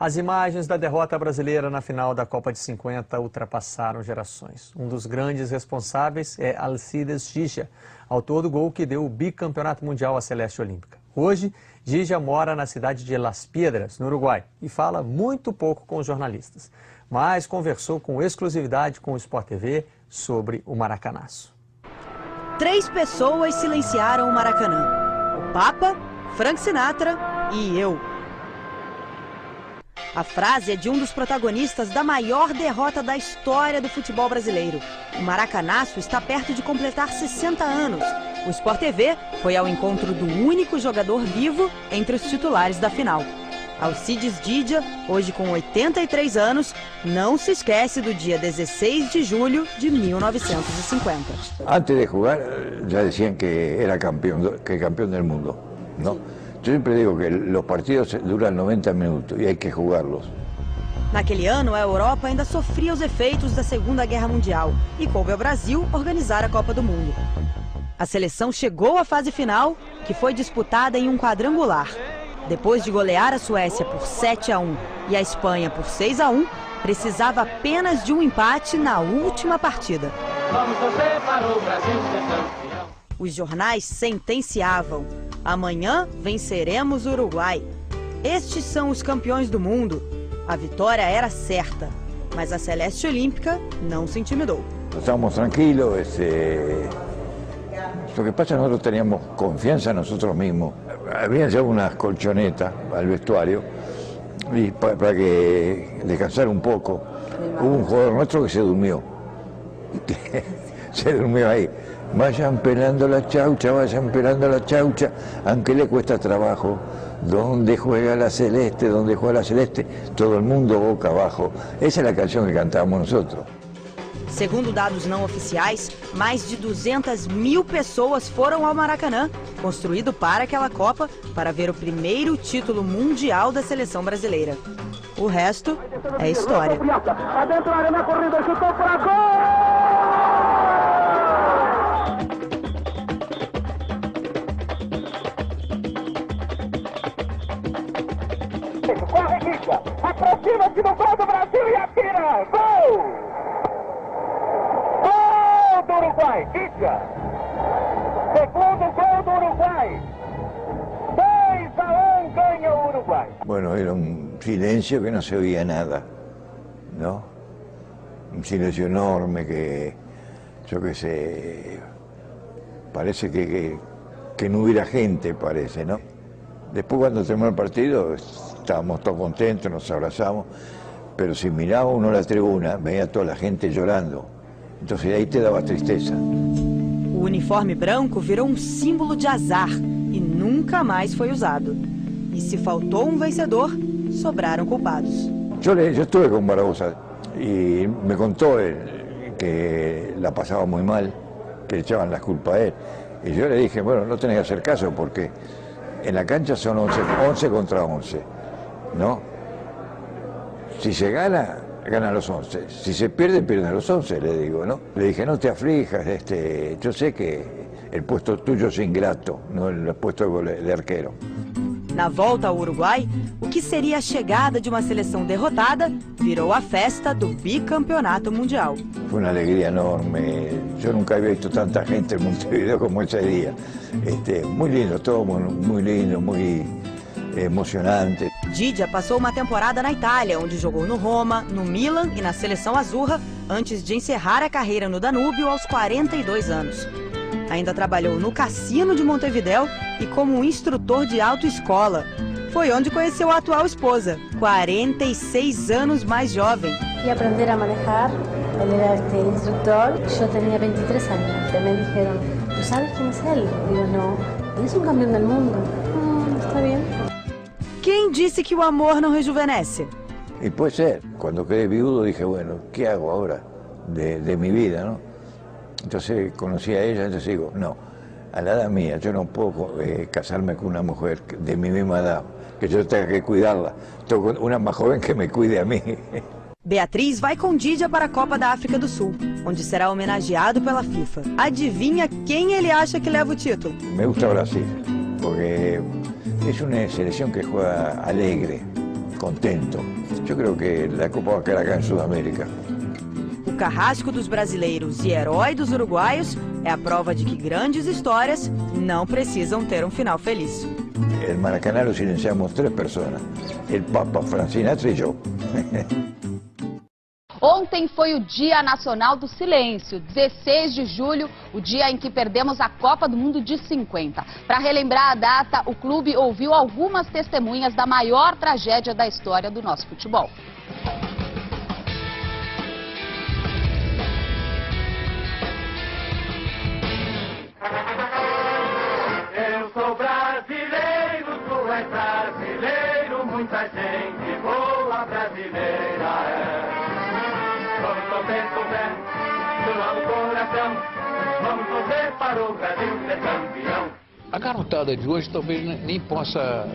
As imagens da derrota brasileira na final da Copa de 50 ultrapassaram gerações. Um dos grandes responsáveis é Alcides Gija, autor do gol que deu o bicampeonato mundial à Celeste Olímpica. Hoje, Gija mora na cidade de Las Piedras, no Uruguai, e fala muito pouco com os jornalistas, mas conversou com exclusividade com o Sport TV sobre o Maracanaço. 3 pessoas silenciaram o Maracanã: o Papa, Frank Sinatra e eu. A frase é de um dos protagonistas da maior derrota da história do futebol brasileiro. O Maracanaço está perto de completar 60 anos. O Sport TV foi ao encontro do único jogador vivo entre os titulares da final. Alcides Gija, hoje com 83 anos, não se esquece do dia 16 de julho de 1950. Antes de jugar, já diziam que era campeão do mundo, não? Eu sempre digo que os partidos duram 90 minutos e há que jogá-los. Naquele ano, a Europa ainda sofria os efeitos da Segunda Guerra Mundial e coube ao Brasil organizar a Copa do Mundo. A seleção chegou à fase final, que foi disputada em um quadrangular. Depois de golear a Suécia por 7-1 e a Espanha por 6-1, precisava apenas de um empate na última partida. Vamos torcer para o Brasil ser campeão. Os jornais sentenciavam: amanhã venceremos o Uruguai. Estes são os campeões do mundo. A vitória era certa, mas a Celeste Olímpica não se intimidou. Estávamos tranquilos. Lo que pasa es que nosotros teníamos confianza en nosotros mismos. Habían llevado unas colchonetas al vestuario y para que descansar un poco. Hubo un jugador nuestro que se durmió. Se durmió ahí. Vayan pelando la chaucha, aunque le cuesta trabajo. ¿Dónde juega la Celeste? ¿Dónde juega la Celeste? Todo el mundo boca abajo. Esa es la canción que cantábamos nosotros. Segundo dados não oficiais, mais de 200.000 pessoas foram ao Maracanã, construído para aquela Copa, para ver o primeiro título mundial da seleção brasileira. O resto é história. Corre, Gija! Aproxima-se do gol do Brasil e atira! Gol! Do Uruguai, Gija. Segundo gol do Uruguai. 2-1 ganha o Uruguai. Bueno, era un silencio que no se oía nada, ¿no? Un silencio enorme que, yo qué sé, parece que no hubiera gente, parece, ¿no? Después cuando terminó el partido estábamos todos contentos, nos abrazamos, pero si miraba uno la tribuna, veía toda la gente llorando. Então aí te dava tristeza. O uniforme branco virou um símbolo de azar e nunca mais foi usado. E se faltou um vencedor, sobraram culpados. Eu estuve com Barbosa e me contou que la pasaba muy mal, que le echaban las culpas a él. Y yo le dije, bueno, no tenés que hacer caso porque en la cancha son 11 contra 11, ¿no? Si se gana, ganan los 11. Si se pierde, pierden los 11, le digo, ¿no? Le dije, no te aflijas, yo sé que el puesto tuyo es ingrato, no el puesto de arquero. Na volta ao Uruguai, o que seria a chegada de uma seleção derrotada virou a festa do bicampeonato mundial. Fue una alegría enorme. Yo nunca había visto tanta gente en Montevideo como ese día. Muy lindo, todo muy lindo, muy emocionante. Gija passou uma temporada na Itália, onde jogou no Roma, no Milan e na seleção azurra, antes de encerrar a carreira no Danúbio aos 42 anos. Ainda trabalhou no Cassino de Montevideo e como instrutor de autoescola. Foi onde conheceu a atual esposa, 46 anos mais jovem. E aprender a manejar, ele era instrutor, eu tinha 23 anos. Também disseram, ¿tú sabes quién es él? Digo, no, él es un campeón del mundo. Está bien. Quem disse que o amor não rejuvenesce? Y puede ser. Cuando quedé viudo dije, bueno, ¿qué hago ahora de mi vida, no? Entonces conocí a ella, entonces digo, no, a la edad mía, yo no puedo casarme con una mujer de mi misma edad, que yo tenga que cuidarla. Tengo una más joven que me cuide a mí. Beatriz vai com Gija para a Copa da África do Sul, onde será homenageado pela FIFA. Adivinha quem ele acha que leva o título? Me gusta Brasil, porque es una selección que juega alegre, contento. Yo creo que la Copa va a quedar acá en Sudamérica. O carrasco dos brasileiros e herói dos uruguaios é a prova de que grandes histórias não precisam ter um final feliz. El Maracaná lo silenciamos 3 personas, el Papa, Frank Sinatra y yo. Ontem foi o Dia Nacional do Silêncio, 16 de julho, o dia em que perdemos a Copa do Mundo de 50. Para relembrar a data, o clube ouviu algumas testemunhas da maior tragédia da história do nosso futebol. Eu sou brasileiro, tu és brasileiro, muita gente boa brasileira é. Vamos torcer com fé, no coração, vamos torcer para o Brasil ser campeão. A garotada de hoje talvez nem possa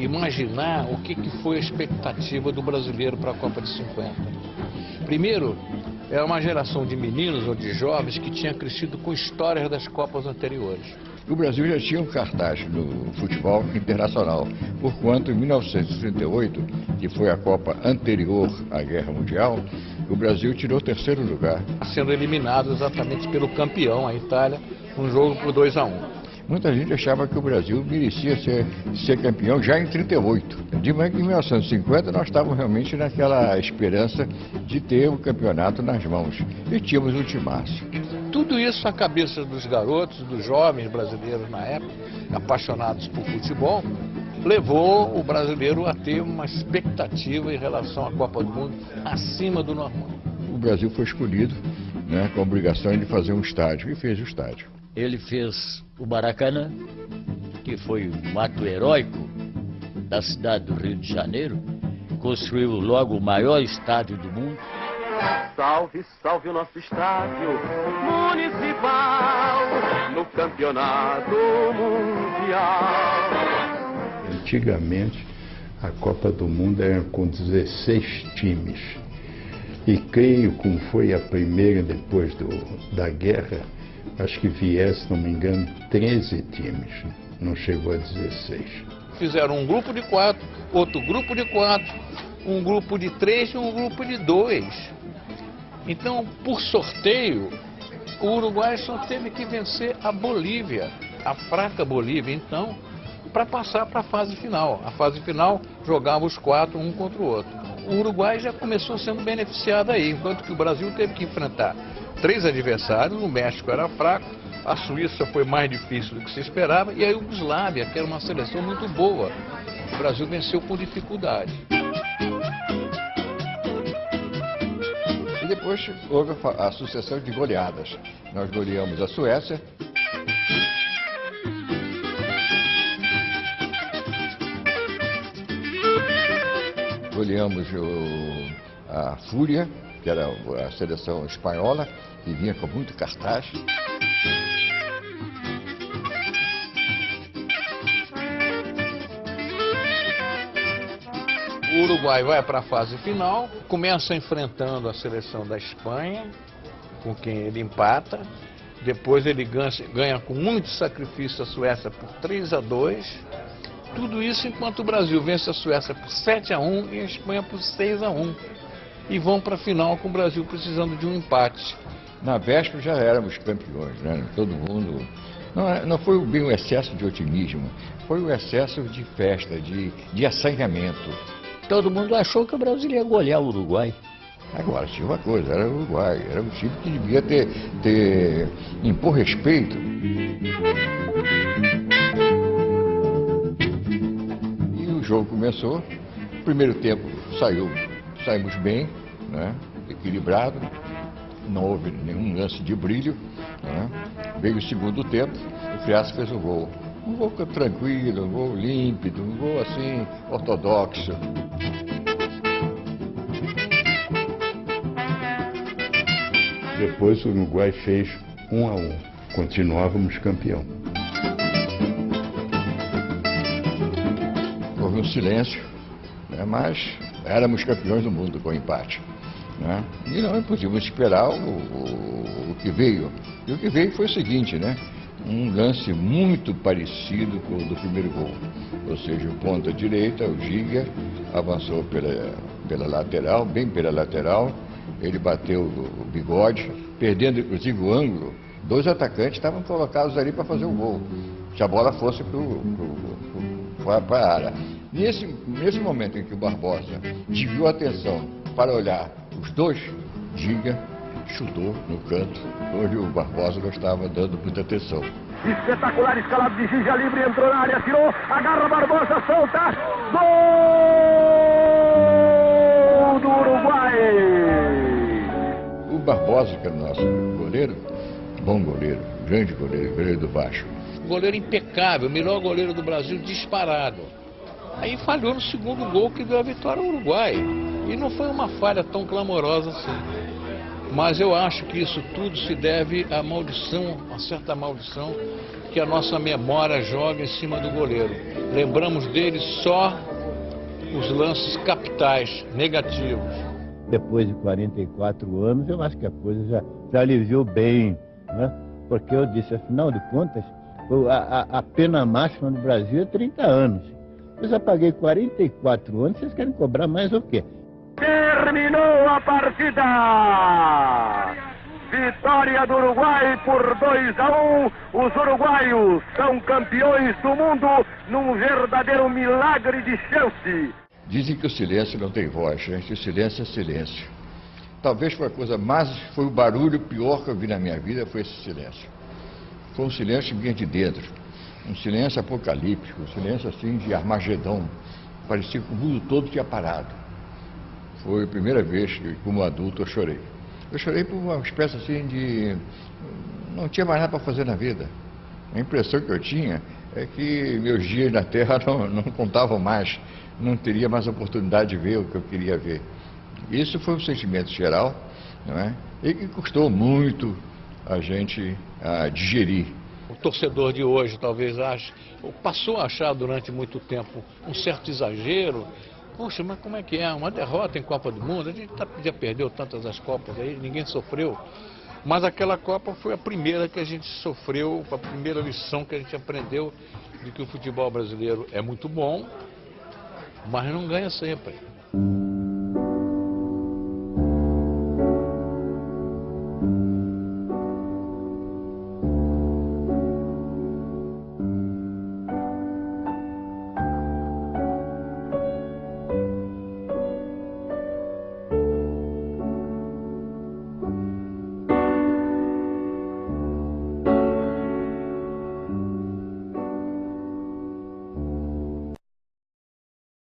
imaginar o que foi a expectativa do brasileiro para a Copa de 50. Primeiro, é uma geração de meninos ou de jovens que tinha crescido com histórias das Copas anteriores. O Brasil já tinha um cartaz no futebol internacional, porquanto em 1938, que foi a Copa anterior à Guerra Mundial, o Brasil tirou o 3º lugar. Sendo eliminado exatamente pelo campeão, a Itália, um jogo por 2-1. Muita gente achava que o Brasil merecia ser campeão já em 38. De manhã que em 1950 nós estávamos realmente naquela esperança de ter o campeonato nas mãos. E tínhamos um timaço. Tudo isso, a cabeça dos garotos, dos jovens brasileiros na época, apaixonados por futebol, levou o brasileiro a ter uma expectativa em relação à Copa do Mundo acima do normal. O Brasil foi escolhido, né, com a obrigação de fazer um estádio, e fez o estádio. Ele fez o Maracanã, que foi um ato heróico da cidade do Rio de Janeiro, construiu logo o maior estádio do mundo. Salve, salve o nosso estádio municipal no campeonato mundial. Antigamente, a Copa do Mundo era com 16 times. E creio, como foi a primeira depois da guerra, acho que viesse, se não me engano, 13 times. Não chegou a 16. Fizeram um grupo de 4, outro grupo de 4, um grupo de 3 e um grupo de 2. Então, por sorteio, o Uruguai só teve que vencer a Bolívia, a fraca Bolívia, então, para passar para a fase final. A fase final jogava os 4, um contra o outro. O Uruguai já começou sendo beneficiado aí, enquanto que o Brasil teve que enfrentar 3 adversários, o México era fraco, a Suíça foi mais difícil do que se esperava, e a Iugoslávia, que era uma seleção muito boa. O Brasil venceu com dificuldade. E depois houve a sucessão de goleadas. Nós goleamos a Suécia, goleamos a Fúria, que era a seleção espanhola, que vinha com muito cartaz. O Uruguai vai para a fase final, começa enfrentando a seleção da Espanha, com quem ele empata. Depois ele ganha com muito sacrifício a Suécia por 3-2. Tudo isso enquanto o Brasil vence a Suécia por 7-1 e a Espanha por 6-1. E vão para a final com o Brasil precisando de um empate. Na véspera já éramos campeões, né? Todo mundo... Não foi bem o excesso de otimismo, foi o excesso de festa, de assanhamento. Todo mundo achou que o Brasil ia golear o Uruguai. Agora, tinha uma coisa, era o Uruguai, era um time que devia impor respeito. E o jogo começou, primeiro tempo saímos bem, né, equilibrado, não houve nenhum lance de brilho, né. Veio o segundo tempo, o Fiasco fez um gol tranquilo, um gol límpido, um gol assim, ortodoxo. Depois o Uruguai fez 1-1. Continuávamos campeão. Houve um silêncio, né, mas éramos campeões do mundo com empate. Né? E não podíamos esperar o que veio. E o que veio foi o seguinte, né? um lance muito parecido com o do primeiro gol. Ou seja, o ponta direita, o Giga, avançou pela lateral, bem pela lateral, ele bateu o Bigode, perdendo inclusive o ângulo. 2 atacantes estavam colocados ali para fazer o gol, se a bola fosse para a área. Nesse momento em que o Barbosa desviou a atenção para olhar os dois, Giga chutou no canto, onde o Barbosa não estava dando muita atenção. Espetacular escalado de Giga, livre, entrou na área, tirou, agarra Barbosa, solta, gol do Uruguai! O Barbosa, que é o nosso goleiro, bom goleiro, grande goleiro, goleiro do Vasco. Goleiro impecável, melhor goleiro do Brasil disparado. Aí falhou no segundo gol que deu a vitória ao Uruguai. E não foi uma falha tão clamorosa assim. Mas eu acho que isso tudo se deve à maldição, a certa maldição que a nossa memória joga em cima do goleiro. Lembramos dele só os lances capitais, negativos. Depois de 44 anos, eu acho que a coisa já aliviou bem, né? Porque eu disse, afinal de contas, a pena máxima no Brasil é 30 anos. Eu já paguei 44 anos, vocês querem cobrar mais o quê? Terminou a partida! Vitória do Uruguai por 2-1. Os uruguaios são campeões do mundo num verdadeiro milagre de Chelsea. Dizem que o silêncio não tem voz, gente. O silêncio é silêncio. Talvez foi foi o barulho pior que eu vi na minha vida, foi esse silêncio. Foi um silêncio que vinha de dentro. Um silêncio apocalíptico, um silêncio assim de Armagedão. Parecia que o mundo todo tinha parado. Foi a primeira vez que, como adulto, eu chorei. Eu chorei por uma espécie assim de... não tinha mais nada para fazer na vida. A impressão que eu tinha é que meus dias na Terra não contavam mais. Não teria mais oportunidade de ver o que eu queria ver. Isso foi um sentimento geral, não é? E que custou muito a gente digerir. O torcedor de hoje talvez ache, ou passou a achar durante muito tempo, um certo exagero. Poxa, mas como é que é? Uma derrota em Copa do Mundo? A gente já perdeu tantas as Copas aí, ninguém sofreu. Mas aquela Copa foi a primeira que a gente sofreu, a primeira lição que a gente aprendeu de que o futebol brasileiro é muito bom, mas não ganha sempre.